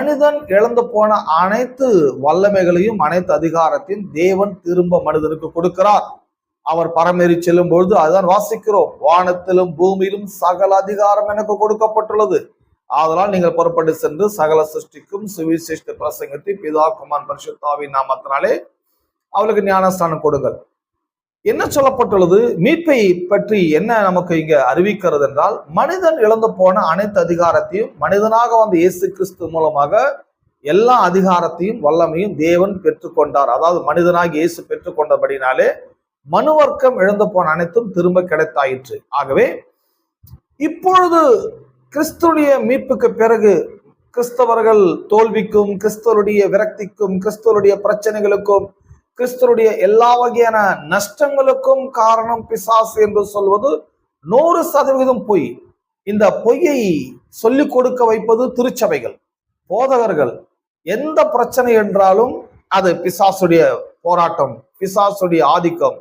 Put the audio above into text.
மனிதன் இழந்து போன அனைத்து வல்லமைகளையும் அனைத்து அதிகாரத்தையும் தேவன் திரும்ப மனிதனுக்கு கொடுக்கிறார். அவர் பரமேறி செல்லும் பொழுது அதுதான் வாசிக்கிறோம், வானத்திலும் பூமியிலும் சகல அதிகாரம் எனக்கு கொடுக்கப்பட்டுள்ளது, ஆதலால் நீங்கள் புறப்பட்டு சென்று சகல சிருஷ்டிக்கும் சுவிசேஷ பிரசங்கத்தை பிதா குமாரன் பரிசுத்தாவின் நாமத்தினாலே அவளுக்கு ஞானஸ்தானம் கொடுங்கள். என்ன சொல்லப்பட்டுள்ளது? மீட்பை பற்றி என்ன நமக்கு இங்க அறிவிக்கிறது என்றால், மனிதன் இழந்து போன அனைத்து அதிகாரத்தையும் மனிதனாக வந்த இயேசு கிறிஸ்து மூலமாக எல்லா அதிகாரத்தையும் வல்லமையும் தேவன் பெற்றுக்கொண்டார். அதாவது மனிதனாக இயேசு பெற்றுக்கொண்டபடினாலே மனுவர்க்கம் இழந்து போன அனைத்தும் திரும்ப கிடைத்தாயிற்று. ஆகவே இப்பொழுது கிறிஸ்துடைய மீட்புக்கு பிறகு கிறிஸ்தவர்கள் தோல்விக்கும், கிறிஸ்தவருடைய விரக்திக்கும், கிறிஸ்தவருடைய பிரச்சனைகளுக்கும், கிறிஸ்தவருடைய எல்லா வகையான நஷ்டங்களுக்கும் காரணம் பிசாசு என்று சொல்வது 100% பொய். இந்த பொய்யை சொல்லிக் கொடுக்க வைப்பது திருச்சபைகள், போதகர்கள். எந்த பிரச்சனை என்றாலும் அது பிசாசுடைய போராட்டம், பிசாசுடைய ஆதிக்கம்,